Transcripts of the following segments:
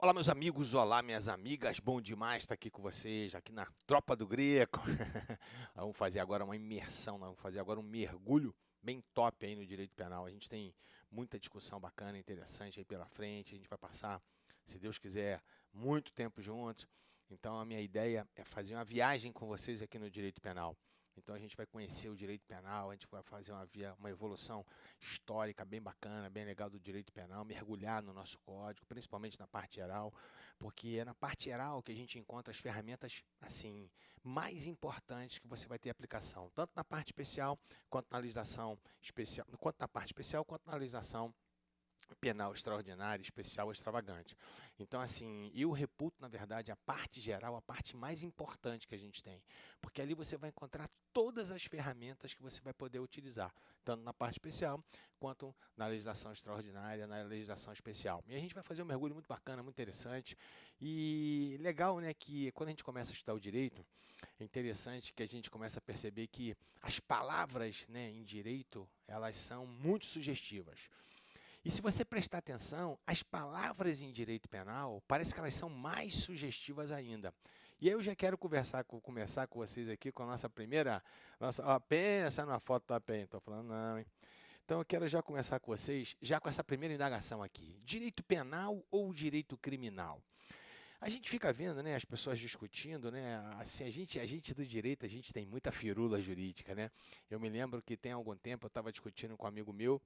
Olá, meus amigos, olá, minhas amigas, bom demais estar aqui com vocês, aqui na Tropa do Greco. Vamos fazer agora uma imersão, vamos fazer agora um mergulho bem top aí no direito penal. A gente tem muita discussão bacana, interessante aí pela frente, a gente vai passar, se Deus quiser, muito tempo juntos. Então, a minha ideia é fazer uma viagem com vocês aqui no direito penal. Então, a gente vai conhecer o direito penal, a gente vai fazer uma evolução histórica bem bacana, bem legal do direito penal, mergulhar no nosso código, principalmente na parte geral, porque é na parte geral que a gente encontra as ferramentas assim mais importantes que você vai ter aplicação, tanto na parte especial quanto na legislação especial, quanto na parte especial quanto na legislação penal extraordinária, especial, extravagante. Então, assim, eu reputo, na verdade, a parte geral, a parte mais importante que a gente tem, porque ali você vai encontrar todas as ferramentas que você vai poder utilizar, tanto na parte especial, quanto na legislação extraordinária, na legislação especial. E a gente vai fazer um mergulho muito bacana, muito interessante, e legal, né, que quando a gente começa a estudar o direito, é interessante que a gente começa a perceber que as palavras, né, em direito, elas são muito sugestivas. E se você prestar atenção, as palavras em direito penal parece que elas são mais sugestivas ainda. E aí eu já quero começar com vocês aqui com a nossa primeira. Pensa na foto da PEN, estou falando não, hein? Então eu quero já começar com vocês, já com essa primeira indagação aqui. Direito penal ou direito criminal? A gente fica vendo, né, as pessoas discutindo, né, assim, a gente do direito, a gente tem muita firula jurídica, né? Eu me lembro que tem algum tempo eu estava discutindo com um amigo meu,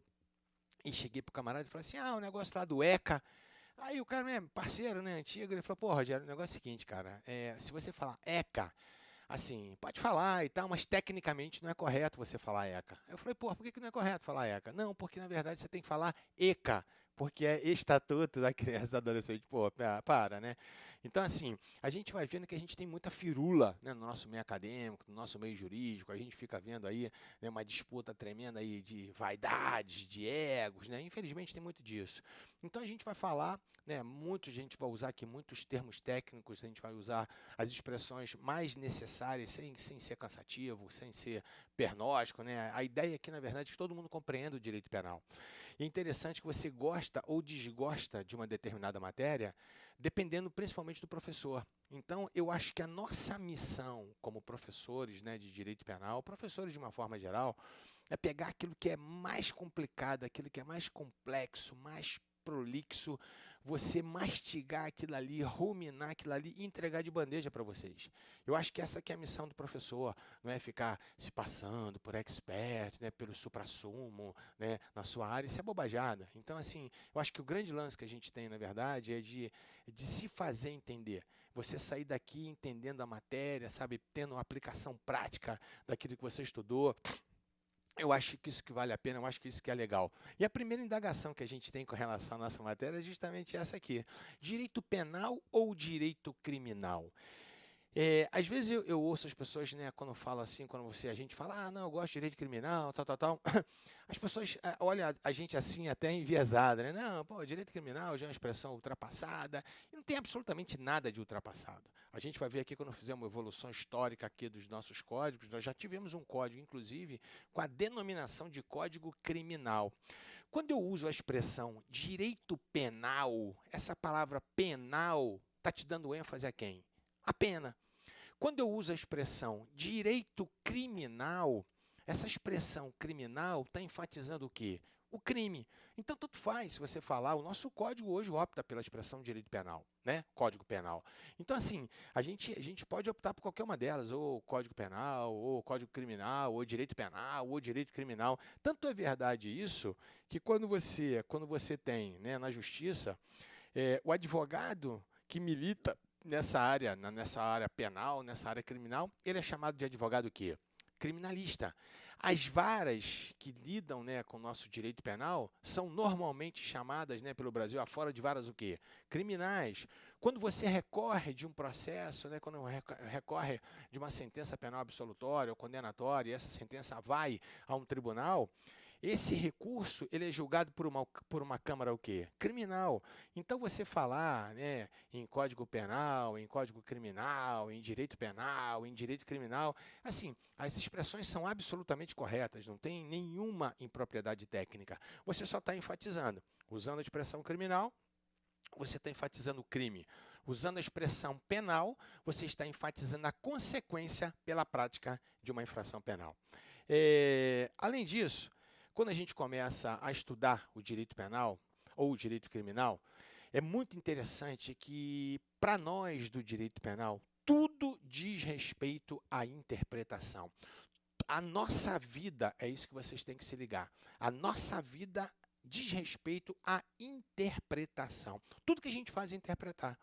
e cheguei pro camarada e falei assim: o negócio lá do ECA. Aí o cara, né, parceiro, né, antigo, ele falou: pô, Rogério, o negócio é o seguinte, cara, se você falar ECA, assim, pode falar e tal, mas tecnicamente não é correto você falar ECA. Eu falei: pô, por que que não é correto falar ECA? Não, porque na verdade você tem que falar ECA, porque é Estatuto da Criança e do Adolescente. Pô, para, né? Então, assim, a gente vai vendo que a gente tem muita firula, né, no nosso meio acadêmico, no nosso meio jurídico, a gente fica vendo aí, né, uma disputa tremenda aí de vaidades, de egos, né? Infelizmente tem muito disso. Então a gente vai falar, né, a gente vai usar aqui muitos termos técnicos, a gente vai usar as expressões mais necessárias, sem ser cansativo, sem ser pernóstico, né? A ideia aqui, na verdade, é que todo mundo compreenda o direito penal. E é interessante que você gosta ou desgosta de uma determinada matéria, dependendo principalmente do professor. Então, eu acho que a nossa missão como professores, né, de direito penal, professores de uma forma geral, é pegar aquilo que é mais complicado, aquilo que é mais complexo, mais prolixo, você mastigar aquilo ali, ruminar aquilo ali e entregar de bandeja para vocês. Eu acho que essa que é a missão do professor, não é ficar se passando por expert, né, pelo suprassumo, né, na sua área, isso é bobajada. Então, assim, eu acho que o grande lance que a gente tem, na verdade, é de se fazer entender. Você sair daqui entendendo a matéria, sabe, tendo uma aplicação prática daquilo que você estudou. Eu acho que isso que vale a pena, eu acho que isso que é legal. E a primeira indagação que a gente tem com relação à nossa matéria é justamente essa aqui: direito penal ou direito criminal? Às vezes eu ouço as pessoas, né, quando falam assim, a gente fala: não, eu gosto de direito criminal, tal, tal, tal. As pessoas olham a gente assim até enviesada, né? Não, pô, direito criminal já é uma expressão ultrapassada, e não tem absolutamente nada de ultrapassado. A gente vai ver aqui quando fizemos uma evolução histórica aqui dos nossos códigos, nós já tivemos um código, inclusive, com a denominação de código criminal. Quando eu uso a expressão direito penal, essa palavra penal está te dando ênfase a quem? A pena. Quando eu uso a expressão direito criminal, essa expressão criminal está enfatizando o quê? O crime. Então, tanto faz se você falar, o nosso código hoje opta pela expressão direito penal, né? Código penal. Então, assim, a gente pode optar por qualquer uma delas, ou código penal, ou código criminal, ou direito penal, ou direito criminal. Tanto é verdade isso, que quando você tem, né, na justiça, o advogado que milita nessa área penal, nessa área criminal, ele é chamado de advogado o quê? Criminalista. As varas que lidam, né, com o nosso direito penal são normalmente chamadas, né, pelo Brasil afora de varas o quê? Criminais. Quando você recorre de um processo, né, quando recorre de uma sentença penal absolutória ou condenatória, e essa sentença vai a um tribunal, esse recurso ele é julgado por uma Câmara o quê? Criminal. Então você falar, né, em Código Penal, em Código Criminal, em Direito Penal, em Direito Criminal, assim, as expressões são absolutamente corretas, não tem nenhuma impropriedade técnica. Você só está enfatizando, usando a expressão criminal, você está enfatizando o crime. Usando a expressão penal, você está enfatizando a consequência pela prática de uma infração penal. Além disso, quando a gente começa a estudar o direito penal ou o direito criminal, é muito interessante que, para nós do direito penal, tudo diz respeito à interpretação. A nossa vida, é isso que vocês têm que se ligar, a nossa vida diz respeito à interpretação. Tudo que a gente faz é interpretar.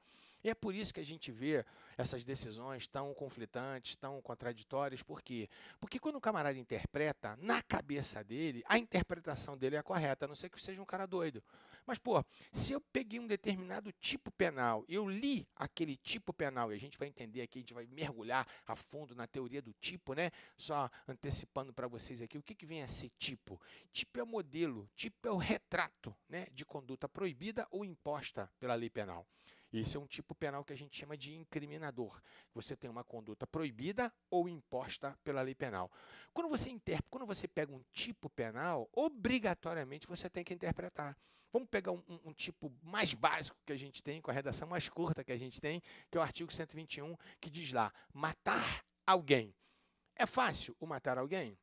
E é por isso que a gente vê essas decisões tão conflitantes, tão contraditórias. Por quê? Porque quando o camarada interpreta, na cabeça dele, a interpretação dele é a correta, a não ser que seja um cara doido. Mas, pô, se eu peguei um determinado tipo penal, eu li aquele tipo penal, e a gente vai entender aqui, a gente vai mergulhar a fundo na teoria do tipo, né? Só antecipando para vocês aqui, o que vem a ser tipo? Tipo é o modelo, tipo é o retrato, né, de conduta proibida ou imposta pela lei penal. Esse é um tipo penal que a gente chama de incriminador. Você tem uma conduta proibida ou imposta pela lei penal. Quando você pega um tipo penal, obrigatoriamente você tem que interpretar. Vamos pegar um tipo mais básico que a gente tem, com a redação mais curta que a gente tem, que é o artigo 121, que diz lá, matar alguém. É fácil o matar alguém?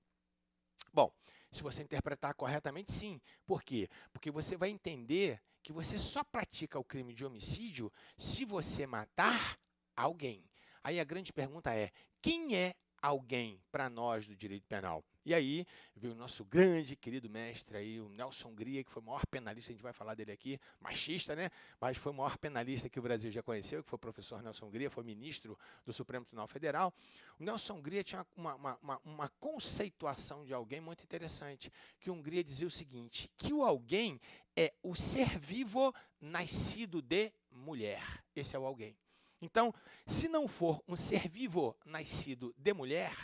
Bom, se você interpretar corretamente, sim. Por quê? Porque você vai entender que você só pratica o crime de homicídio se você matar alguém. Aí a grande pergunta é, quem é alguém para nós do direito penal? E aí veio o nosso grande querido mestre aí, o Nelson Hungria, que foi o maior penalista, a gente vai falar dele aqui, machista, né? Mas foi o maior penalista que o Brasil já conheceu, que foi o professor Nelson Hungria, foi ministro do Supremo Tribunal Federal. O Nelson Hungria tinha uma conceituação de alguém muito interessante, que o Hungria dizia o seguinte, que o alguém é o ser vivo nascido de mulher. Esse é o alguém. Então, se não for um ser vivo nascido de mulher,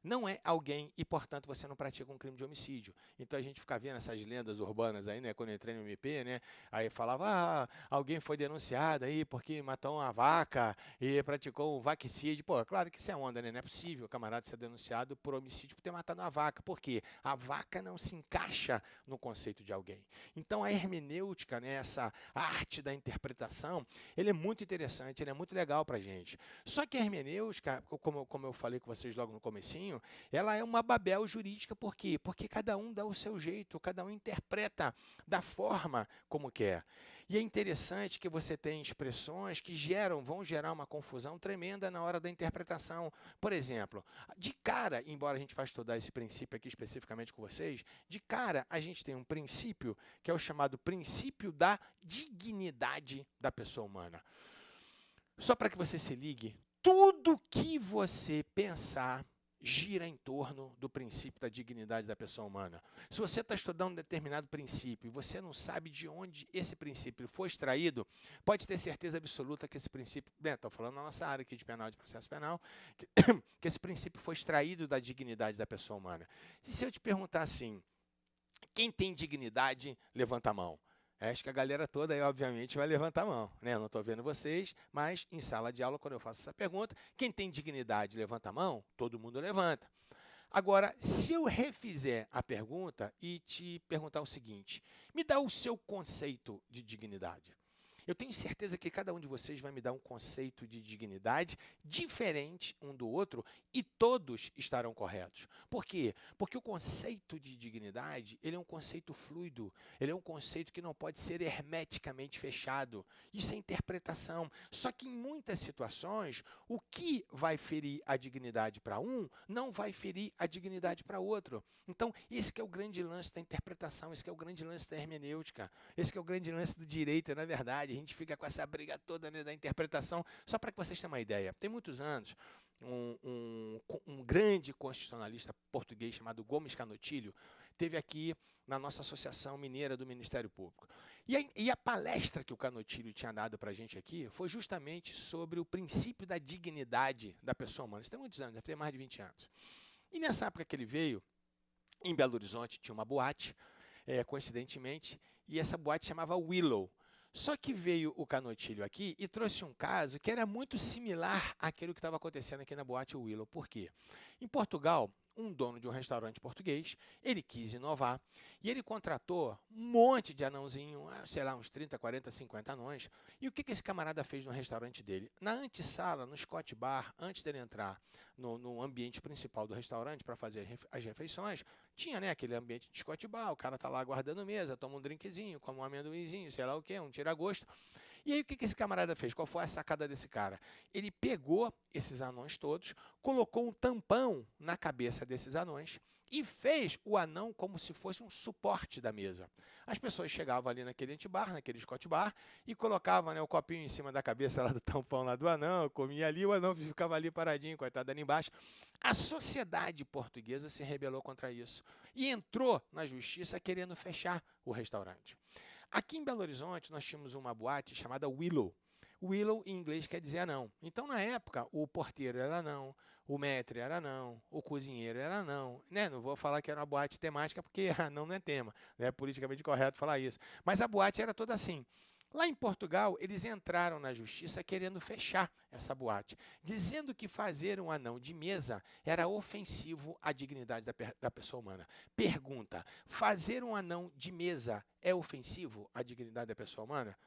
não é alguém e, portanto, você não pratica um crime de homicídio. Então, a gente fica vendo essas lendas urbanas aí, né? Quando eu entrei no MP, né? Aí falava, alguém foi denunciado aí porque matou uma vaca e praticou um vaquicídio. Pô, claro que isso é onda, né? Não é possível o camarada ser denunciado por homicídio por ter matado uma vaca. Por quê? A vaca não se encaixa no conceito de alguém. Então, a hermenêutica, né? Essa arte da interpretação, ele é muito interessante, ele é muito legal pra gente. Só que a hermenêutica, como eu falei com vocês logo no comecinho, ela é uma babel jurídica, por quê? Porque cada um dá o seu jeito, cada um interpreta da forma como quer. E é interessante que você tem expressões que vão gerar uma confusão tremenda na hora da interpretação. Por exemplo, de cara, embora a gente vá estudar esse princípio aqui especificamente com vocês, de cara a gente tem um princípio que é o chamado princípio da dignidade da pessoa humana. Só para que você se ligue, tudo que você pensar gira em torno do princípio da dignidade da pessoa humana. Se você está estudando um determinado princípio e você não sabe de onde esse princípio foi extraído, pode ter certeza absoluta que esse princípio, estou falando na nossa área aqui de penal, de processo penal, que esse princípio foi extraído da dignidade da pessoa humana. E se eu te perguntar assim, quem tem dignidade, levanta a mão. Acho que a galera toda aí, obviamente, vai levantar a mão, né? Eu não estou vendo vocês, mas em sala de aula, quando eu faço essa pergunta, quem tem dignidade levanta a mão, todo mundo levanta. Agora, se eu refizer a pergunta e te perguntar o seguinte, me dá o seu conceito de dignidade. Eu tenho certeza que cada um de vocês vai me dar um conceito de dignidade diferente um do outro e todos estarão corretos. Por quê? Porque o conceito de dignidade, ele é um conceito fluido, ele é um conceito que não pode ser hermeticamente fechado. Isso é interpretação. Só que em muitas situações, o que vai ferir a dignidade para um, não vai ferir a dignidade para outro. Então, esse que é o grande lance da interpretação, esse que é o grande lance da hermenêutica, esse que é o grande lance do direito, na verdade. A gente fica com essa briga toda, né, da interpretação. Só para que vocês tenham uma ideia, tem muitos anos, um grande constitucionalista português chamado Gomes Canotilho teve aqui na nossa Associação Mineira do Ministério Público. E a palestra que o Canotilho tinha dado para a gente aqui foi justamente sobre o princípio da dignidade da pessoa humana. Isso tem muitos anos, deve ter mais de 20 anos. E nessa época que ele veio, em Belo Horizonte tinha uma boate, coincidentemente, e essa boate chamava Willow. Só que veio o Canotilho aqui e trouxe um caso que era muito similar àquilo que estava acontecendo aqui na boate Willow. Por quê? Em Portugal, um dono de um restaurante português, ele quis inovar e ele contratou um monte de anãozinho, sei lá, uns 30, 40, 50 anões. E o que esse camarada fez no restaurante dele? Na antessala, no Scott Bar, antes dele entrar no ambiente principal do restaurante para fazer as refeições, tinha, né, aquele ambiente de Scott Bar, o cara tá lá aguardando mesa, toma um drinkzinho, come um amendoinzinho, sei lá o quê, um tira-gosto. E aí o que esse camarada fez? Qual foi a sacada desse cara? Ele pegou esses anões todos, colocou um tampão na cabeça desses anões e fez o anão como se fosse um suporte da mesa. As pessoas chegavam ali naquele antibar, naquele Scott Bar, e colocavam, né, o copinho em cima da cabeça lá do tampão lá do anão, comia ali, o anão ficava ali paradinho, coitado, ali embaixo. A sociedade portuguesa se rebelou contra isso e entrou na justiça querendo fechar o restaurante. Aqui em Belo Horizonte, nós tínhamos uma boate chamada Willow. Willow, em inglês, quer dizer anão. Então, na época, o porteiro era anão, o maître era anão, o cozinheiro era anão. Né? Não vou falar que era uma boate temática, porque anão não é tema. Não é politicamente correto falar isso. Mas a boate era toda assim. Lá em Portugal, eles entraram na justiça querendo fechar essa boate, dizendo que fazer um anão de mesa era ofensivo à dignidade da pessoa humana. Pergunta: fazer um anão de mesa é ofensivo à dignidade da pessoa humana?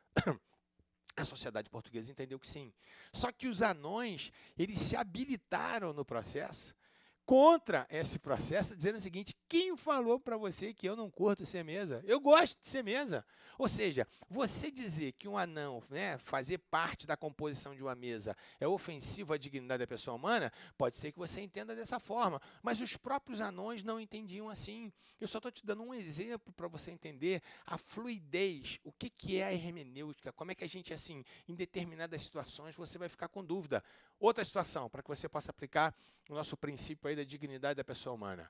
A sociedade portuguesa entendeu que sim. Só que os anões, eles se habilitaram no processo contra esse processo, dizendo o seguinte: quem falou para você que eu não curto ser mesa? Eu gosto de ser mesa. Ou seja, você dizer que um anão, né, fazer parte da composição de uma mesa é ofensivo à dignidade da pessoa humana, pode ser que você entenda dessa forma, mas os próprios anões não entendiam assim. Eu só estou te dando um exemplo para você entender a fluidez, o que é a hermenêutica, como é que a gente, assim, em determinadas situações, você vai ficar com dúvida. Outra situação, para que você possa aplicar o nosso princípio aí da dignidade da pessoa humana.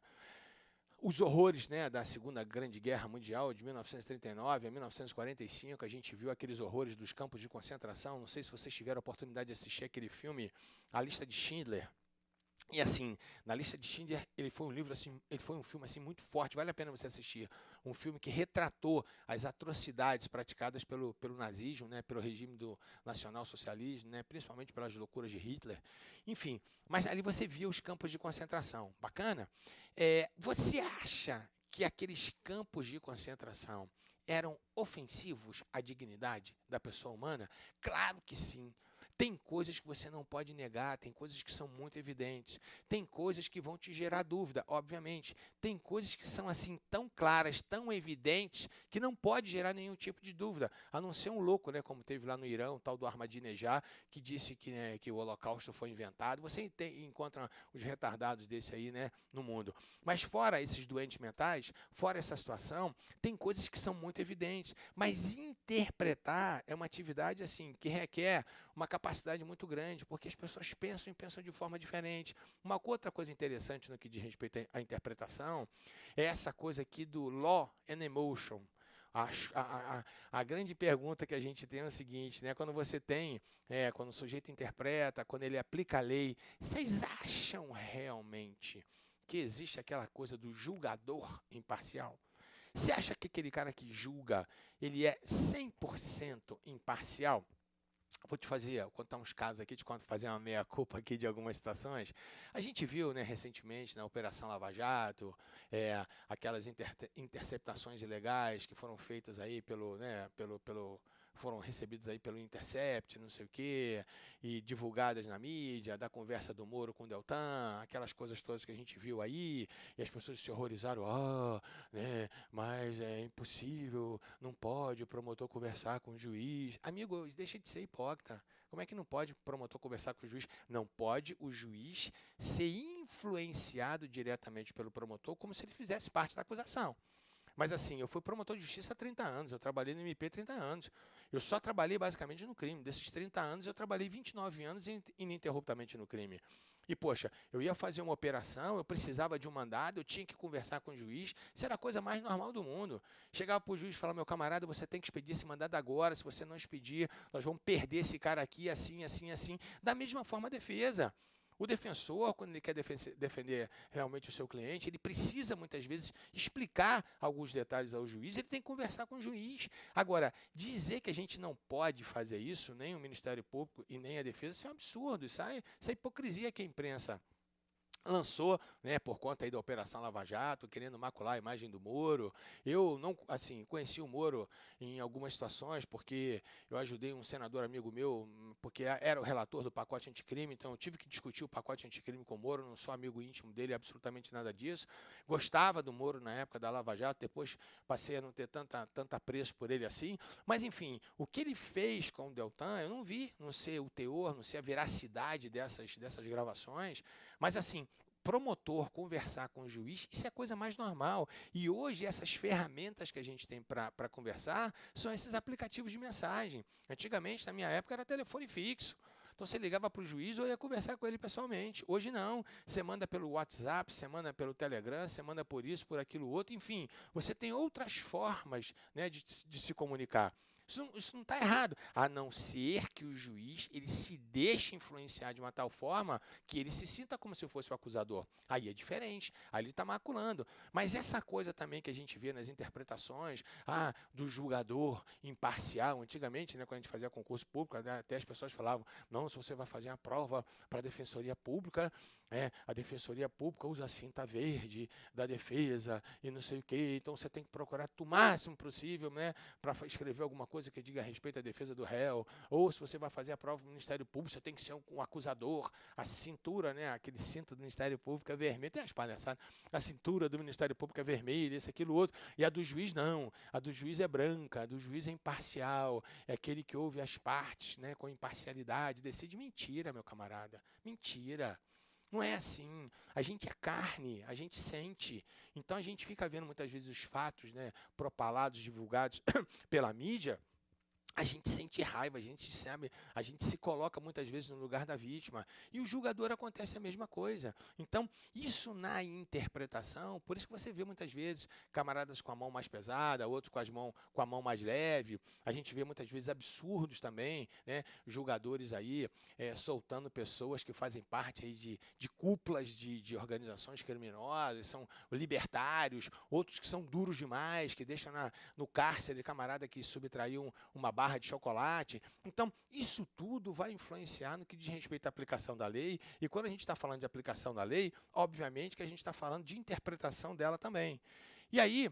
Os horrores, né, da Segunda Grande Guerra Mundial, de 1939 a 1945, a gente viu aqueles horrores dos campos de concentração. Não sei se vocês tiveram a oportunidade de assistir aquele filme, A Lista de Schindler. E assim, na Lista de Schindler, ele foi um filme assim muito forte, vale a pena você assistir. Um filme que retratou as atrocidades praticadas pelo nazismo, né, pelo regime do nacional-socialismo, né, principalmente pelas loucuras de Hitler. Enfim, mas ali você via os campos de concentração. Bacana? Você acha que aqueles campos de concentração eram ofensivos à dignidade da pessoa humana? Claro que sim. Tem coisas que você não pode negar, tem coisas que são muito evidentes, tem coisas que vão te gerar dúvida, obviamente. Tem coisas que são assim tão claras, tão evidentes, que não pode gerar nenhum tipo de dúvida, a não ser um louco, né, como teve lá no Irã, o tal do Ahmadinejad, que disse que, né, que o Holocausto foi inventado. Você encontra os retardados desse aí, né, no mundo. Mas fora esses doentes mentais, fora essa situação, tem coisas que são muito evidentes, mas interpretar é uma atividade assim que requer uma capacidade muito grande, porque as pessoas pensam de forma diferente. Uma outra coisa interessante no que diz respeito à interpretação é essa coisa aqui do law and emotion. A grande pergunta que a gente tem é o seguinte, né? Quando você tem, quando o sujeito interpreta, quando ele aplica a lei, vocês acham realmente que existe aquela coisa do julgador imparcial? Você acha que aquele cara que julga, ele é 100% imparcial? Vou contar uns casos aqui, fazer uma meia-culpa aqui de algumas situações. A gente viu, né, recentemente na Operação Lava Jato, aquelas interceptações ilegais que foram feitas aí foram recebidos aí pelo Intercept, não sei o quê, e divulgadas na mídia, da conversa do Moro com o Deltan, aquelas coisas todas que a gente viu aí, e as pessoas se horrorizaram, né, mas é impossível, não pode o promotor conversar com o juiz. Amigo, deixa de ser hipócrita. Como é que não pode o promotor conversar com o juiz? Não pode o juiz ser influenciado diretamente pelo promotor como se ele fizesse parte da acusação. Mas assim, eu fui promotor de justiça há 30 anos, eu trabalhei no MP há 30 anos. Eu só trabalhei basicamente no crime. Desses 30 anos, eu trabalhei 29 anos ininterruptamente no crime. E, poxa, eu ia fazer uma operação, eu precisava de um mandado, eu tinha que conversar com o juiz. Isso era a coisa mais normal do mundo. Chegava para o juiz e falava: meu camarada, você tem que expedir esse mandado agora. Se você não expedir, nós vamos perder esse cara aqui, assim, assim, assim. Da mesma forma, a defesa. O defensor, quando ele quer defender realmente o seu cliente, ele precisa muitas vezes explicar alguns detalhes ao juiz, ele tem que conversar com o juiz. Agora, dizer que a gente não pode fazer isso, nem o Ministério Público e nem a defesa, isso é um absurdo, isso é hipocrisia que a imprensa lançou, né, por conta aí da Operação Lava Jato, querendo macular a imagem do Moro. Eu não, assim, conheci o Moro em algumas situações, porque eu ajudei um senador amigo meu, porque era o relator do pacote anticrime, então eu tive que discutir o pacote anticrime com o Moro, não sou amigo íntimo dele, absolutamente nada disso. Gostava do Moro na época da Lava Jato, depois passei a não ter tanta apreço por ele assim, mas enfim, o que ele fez com o Deltan, eu não vi, não sei o teor, não sei a veracidade dessas gravações, mas assim, promotor conversar com o juiz, isso é a coisa mais normal. E hoje essas ferramentas que a gente tem para conversar são esses aplicativos de mensagem. Antigamente, na minha época, era telefone fixo. Então você ligava para o juiz ou ia conversar com ele pessoalmente. Hoje não. Você manda pelo WhatsApp, você manda pelo Telegram, você manda por isso, por aquilo outro. Enfim, você tem outras formas, né, de se comunicar. Isso não está errado, a não ser que o juiz ele se deixe influenciar de uma tal forma que ele se sinta como se fosse o acusador. Aí é diferente, aí ele está maculando. Mas essa coisa também que a gente vê nas interpretações do julgador imparcial, antigamente, né, quando a gente fazia concurso público, até as pessoas falavam, não, se você vai fazer uma prova para a Defensoria Pública, a Defensoria Pública usa a cinta verde da defesa e não sei o quê, então você tem que procurar o máximo possível, né, para escrever alguma coisa que diga a respeito à defesa do réu, ou se você vai fazer a prova do Ministério Público, você tem que ser um acusador, a cintura, né, aquele cinto do Ministério Público é vermelho, tem as palhaçadas, a cintura do Ministério Público é vermelha, esse, aquilo, outro, e a do juiz não, a do juiz é branca, a do juiz é imparcial, é aquele que ouve as partes, né, com imparcialidade, decide. Mentira, meu camarada, mentira. Não é assim. A gente é carne, a gente sente. Então a gente fica vendo muitas vezes os fatos, né, propalados, divulgados pela mídia. A gente sente raiva, a gente se coloca muitas vezes no lugar da vítima. E o julgador acontece a mesma coisa. Então, isso na interpretação, por isso que você vê muitas vezes camaradas com a mão mais pesada, outros com a mão mais leve. A gente vê muitas vezes absurdos também, né? Julgadores aí soltando pessoas que fazem parte aí de cúpulas de organizações criminosas, são libertários, outros que são duros demais, que deixam no cárcere camarada que subtraiu uma barra de chocolate. Então, isso tudo vai influenciar no que diz respeito à aplicação da lei. E quando a gente está falando de aplicação da lei, obviamente que a gente está falando de interpretação dela também. E aí,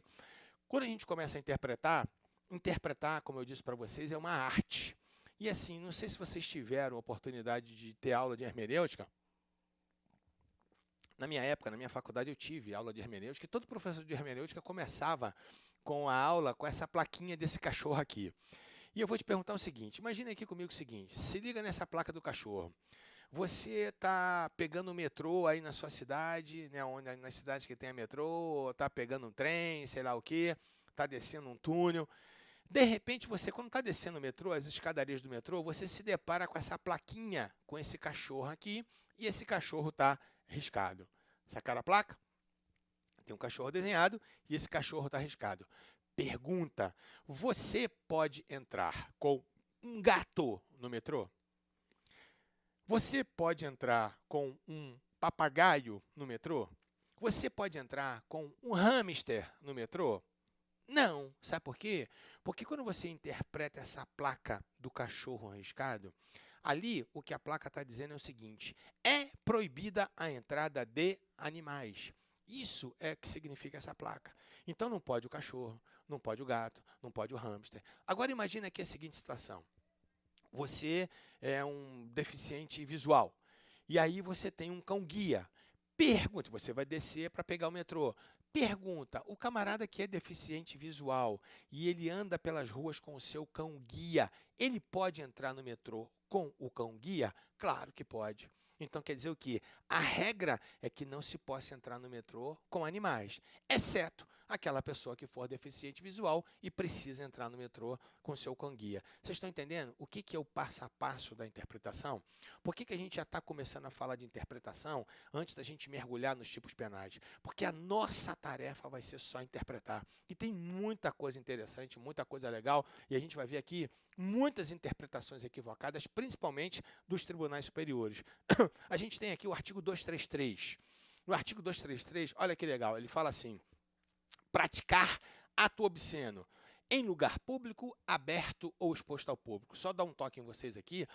quando a gente começa a interpretar, como eu disse para vocês, é uma arte. E assim, não sei se vocês tiveram a oportunidade de ter aula de hermenêutica. Na minha época, na minha faculdade, eu tive aula de hermenêutica, e todo professor de hermenêutica começava com a aula com essa plaquinha desse cachorro aqui. E eu vou te perguntar o seguinte, imagine aqui comigo o seguinte, se liga nessa placa do cachorro. Você está pegando o metrô aí na sua cidade, né, nas cidades que tem a metrô, está pegando um trem, sei lá o quê, está descendo um túnel. De repente, você, quando está descendo o metrô, as escadarias do metrô, você se depara com essa plaquinha, com esse cachorro aqui, e esse cachorro está riscado. Sacaram a placa? Tem um cachorro desenhado e esse cachorro está riscado. Pergunta, você pode entrar com um gato no metrô? Você pode entrar com um papagaio no metrô? Você pode entrar com um hamster no metrô? Não. Sabe por quê? Porque quando você interpreta essa placa do cachorro riscado, ali o que a placa está dizendo é o seguinte, é proibida a entrada de animais. Isso é o que significa essa placa. Então não pode o cachorro, não pode o gato, não pode o hamster. Agora imagina aqui a seguinte situação. Você é um deficiente visual e aí você tem um cão-guia. Pergunta, você vai descer para pegar o metrô. Pergunta, o camarada que é deficiente visual e ele anda pelas ruas com o seu cão-guia, ele pode entrar no metrô com o cão-guia? Claro que pode. Então quer dizer o quê? A regra é que não se possa entrar no metrô com animais, exceto aquela pessoa que for deficiente visual e precisa entrar no metrô com seu cão-guia. Vocês estão entendendo o que é o passo a passo da interpretação? Por que a gente já está começando a falar de interpretação antes da gente mergulhar nos tipos penais? Porque a nossa tarefa vai ser só interpretar. E tem muita coisa interessante, muita coisa legal, e a gente vai ver aqui muitas interpretações equivocadas, principalmente dos tribunais superiores. A gente tem aqui o artigo 233. No artigo 233, olha que legal, ele fala assim, praticar ato obsceno em lugar público, aberto ou exposto ao público. Só dar um toque em vocês aqui.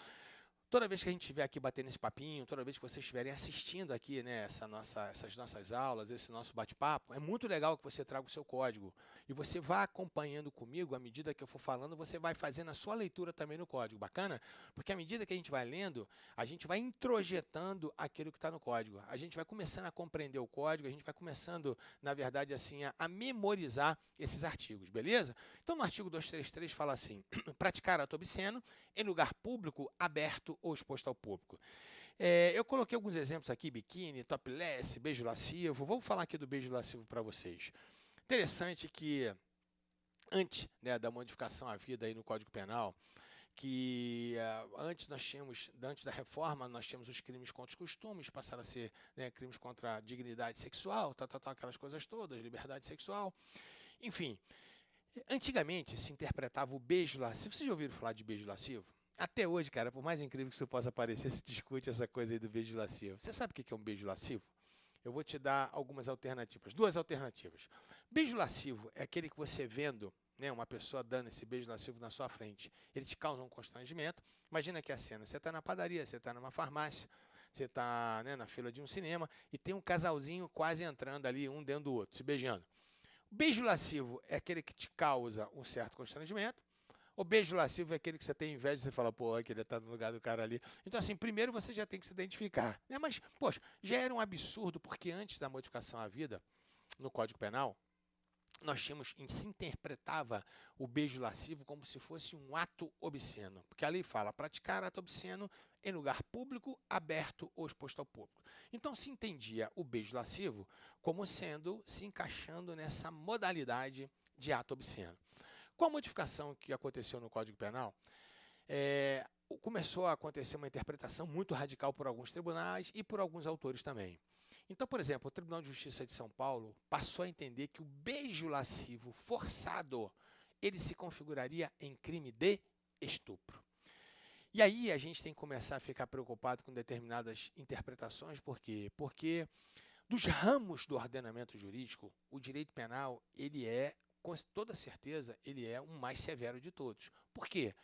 toda vez que a gente estiver aqui batendo esse papinho, toda vez que vocês estiverem assistindo aqui, né, essas nossas aulas, esse nosso bate-papo, é muito legal que você traga o seu código. E você vá acompanhando comigo, à medida que eu for falando, você vai fazendo a sua leitura também no código. Bacana? Porque à medida que a gente vai lendo, a gente vai introjetando aquilo que está no código. A gente vai começando a compreender o código, a gente vai começando, na verdade, assim, a memorizar esses artigos, beleza? Então, no artigo 233 fala assim, praticar ato obsceno em lugar público, aberto ou exposto ao público. Eu coloquei alguns exemplos aqui, biquíni, topless, beijo lascivo. Vamos falar aqui do beijo lascivo para vocês. Interessante que antes, né, da modificação à vida aí no Código Penal, que antes da reforma, nós tínhamos os crimes contra os costumes, passaram a ser, né, crimes contra a dignidade sexual, aquelas coisas todas, liberdade sexual, enfim. Antigamente se interpretava o beijo lascivo. Vocês já ouviram falar de beijo lascivo? Até hoje, cara, por mais incrível que isso possa parecer, se discute essa coisa aí do beijo lascivo. Você sabe o que é um beijo lascivo? Eu vou te dar algumas alternativas, duas alternativas. Beijo lascivo é aquele que você vendo, né, uma pessoa dando esse beijo lascivo na sua frente, ele te causa um constrangimento. Imagina que a cena, você está na padaria, você está numa farmácia, você está, né, na fila de um cinema e tem um casalzinho quase entrando ali, um dentro do outro, se beijando. O beijo lascivo é aquele que te causa um certo constrangimento. O beijo lascivo é aquele que você tem inveja, você fala, pô, que ele está no lugar do cara ali. Então, assim, primeiro você já tem que se identificar, né? Mas, poxa, já era um absurdo, porque antes da modificação à vida, no Código Penal, se interpretava o beijo lascivo como se fosse um ato obsceno. Porque a lei fala, praticar ato obsceno em lugar público, aberto ou exposto ao público. Então, se entendia o beijo lascivo como se encaixando nessa modalidade de ato obsceno. Com a modificação que aconteceu no Código Penal, começou a acontecer uma interpretação muito radical por alguns tribunais e por alguns autores também. Então, por exemplo, o Tribunal de Justiça de São Paulo passou a entender que o beijo lascivo forçado, ele se configuraria em crime de estupro. E aí a gente tem que começar a ficar preocupado com determinadas interpretações, por quê? Porque dos ramos do ordenamento jurídico, o direito penal, ele é, com toda certeza, ele é o mais severo de todos. Por quê?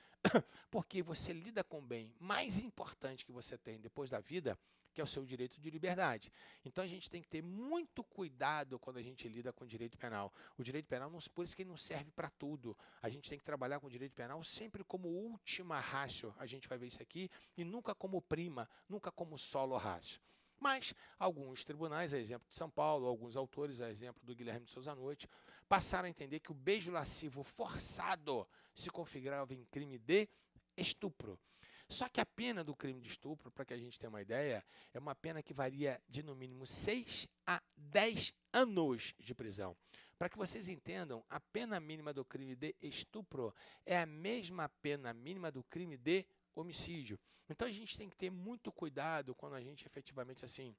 Porque você lida com o bem mais importante que você tem depois da vida, que é o seu direito de liberdade. Então, a gente tem que ter muito cuidado quando a gente lida com o direito penal. O direito penal, por isso que ele não serve para tudo. A gente tem que trabalhar com o direito penal sempre como última ratio. A gente vai ver isso aqui, e nunca como prima, nunca como solo ratio. Mas alguns tribunais, a exemplo de São Paulo, alguns autores, a exemplo do Guilherme de Souza Noite, passaram a entender que o beijo lascivo forçado se configurava em crime de estupro. Só que a pena do crime de estupro, para que a gente tenha uma ideia, é uma pena que varia de no mínimo 6 a 10 anos de prisão. Para que vocês entendam, a pena mínima do crime de estupro é a mesma pena mínima do crime de homicídio. Então a gente tem que ter muito cuidado quando a gente efetivamente assim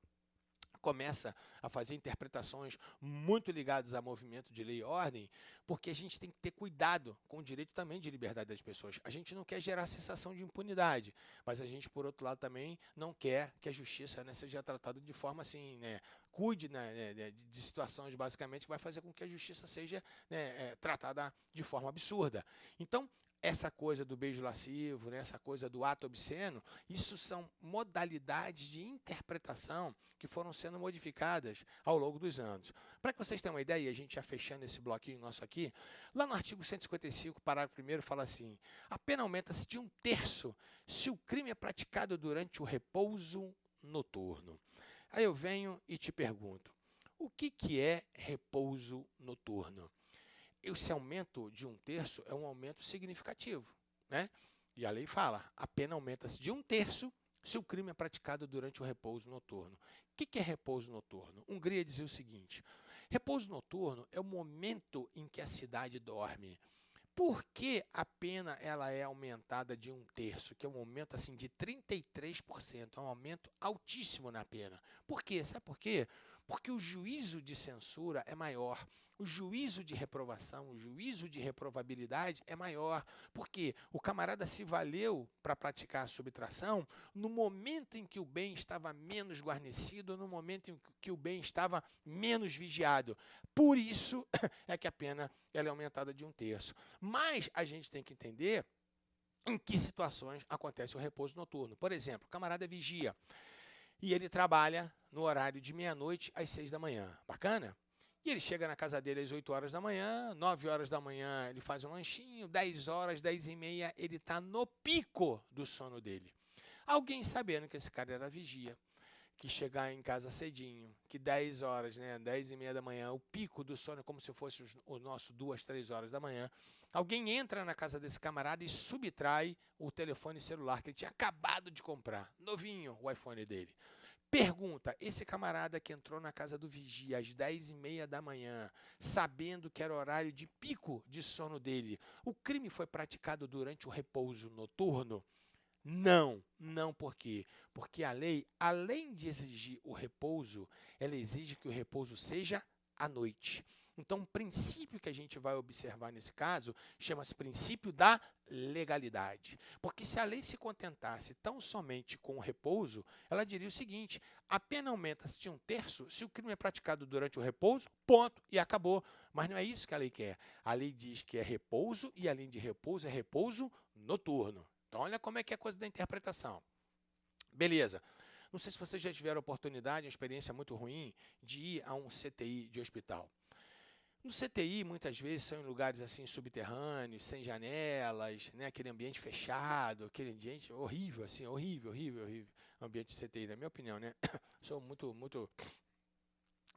começa a fazer interpretações muito ligadas a movimento de lei e ordem, porque a gente tem que ter cuidado com o direito também de liberdade das pessoas. A gente não quer gerar sensação de impunidade, mas a gente, por outro lado, também não quer que a justiça, né, seja tratada de forma assim, né, cuide, né, de situações basicamente que vai fazer com que a justiça seja, né, tratada de forma absurda. Então, essa coisa do beijo lascivo, né, essa coisa do ato obsceno, isso são modalidades de interpretação que foram sendo modificadas ao longo dos anos. Para que vocês tenham uma ideia, e a gente já fechando esse bloquinho nosso aqui, lá no artigo 155, parágrafo 1º, fala assim, a pena aumenta-se de 1/3 se o crime é praticado durante o repouso noturno. Aí eu venho e te pergunto, o que é repouso noturno? Esse aumento de 1/3 é um aumento significativo, né? E a lei fala, a pena aumenta-se de 1/3 se o crime é praticado durante o repouso noturno. O que é repouso noturno? Hungria dizia o seguinte, repouso noturno é o momento em que a cidade dorme. Por que a pena ela é aumentada de 1/3, que é um aumento assim, de 33%, é um aumento altíssimo na pena? Por quê? Sabe por quê? Porque o juízo de censura é maior, o juízo de reprovação, o juízo de reprovabilidade é maior, porque o camarada se valeu para praticar a subtração no momento em que o bem estava menos guarnecido, no momento em que o bem estava menos vigiado. Por isso é que a pena ela é aumentada de 1/3. Mas a gente tem que entender em que situações acontece o repouso noturno. Por exemplo, o camarada vigia e ele trabalha no horário de meia-noite às 6 da manhã. Bacana? E ele chega na casa dele às 8 horas da manhã, 9 horas da manhã ele faz um lanchinho, 10 horas, 10 e meia, ele está no pico do sono dele. Alguém sabendo que esse cara era vigia, que chegar em casa cedinho, que 10 horas, né, 10 e meia da manhã, o pico do sono é como se fosse o nosso 2, 3 horas da manhã, alguém entra na casa desse camarada e subtrai o telefone celular que ele tinha acabado de comprar, novinho o iPhone dele. Pergunta, esse camarada que entrou na casa do vigia às 10 e meia da manhã, sabendo que era horário de pico de sono dele, o crime foi praticado durante o repouso noturno? Não, não por quê? Porque a lei, além de exigir o repouso, ela exige que o repouso seja à noite. Então, o princípio que a gente vai observar nesse caso chama-se princípio da legalidade. Porque se a lei se contentasse tão somente com o repouso, ela diria o seguinte: a pena aumenta-se de 1/3 se o crime é praticado durante o repouso, ponto, e acabou. Mas não é isso que a lei quer. A lei diz que é repouso e, além de repouso, é repouso noturno. Então, olha como é que é a coisa da interpretação. Beleza. Não sei se vocês já tiveram oportunidade, uma experiência muito ruim, de ir a um CTI de hospital. No CTI, muitas vezes, são em lugares assim subterrâneos, sem janelas, né? Aquele ambiente fechado, aquele ambiente horrível, assim, horrível. Ambiente de CTI, na minha opinião, né? Sou muito,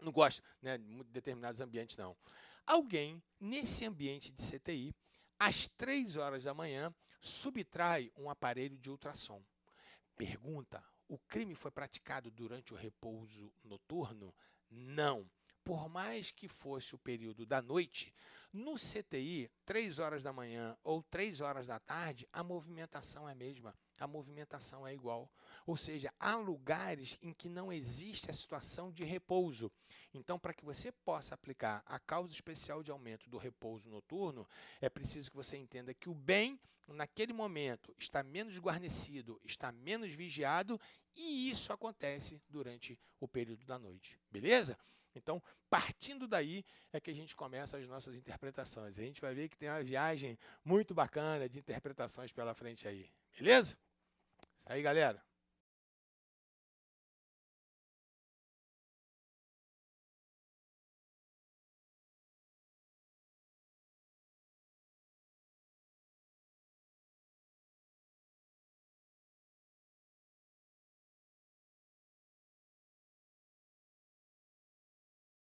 não gosto, né, de determinados ambientes, não. Alguém, nesse ambiente de CTI, às 3 horas da manhã, subtrai um aparelho de ultrassom. Pergunta: o crime foi praticado durante o repouso noturno? Não. Por mais que fosse o período da noite, no CTI, 3 horas da manhã ou 3 horas da tarde, a movimentação é a mesma, a movimentação é igual. Ou seja, há lugares em que não existe a situação de repouso. Então, para que você possa aplicar a causa especial de aumento do repouso noturno, é preciso que você entenda que o bem, naquele momento, está menos guarnecido, está menos vigiado, e isso acontece durante o período da noite. Beleza? Então, partindo daí é que a gente começa as nossas interpretações. A gente vai ver que tem uma viagem muito bacana de interpretações pela frente aí. Beleza? Isso aí, galera.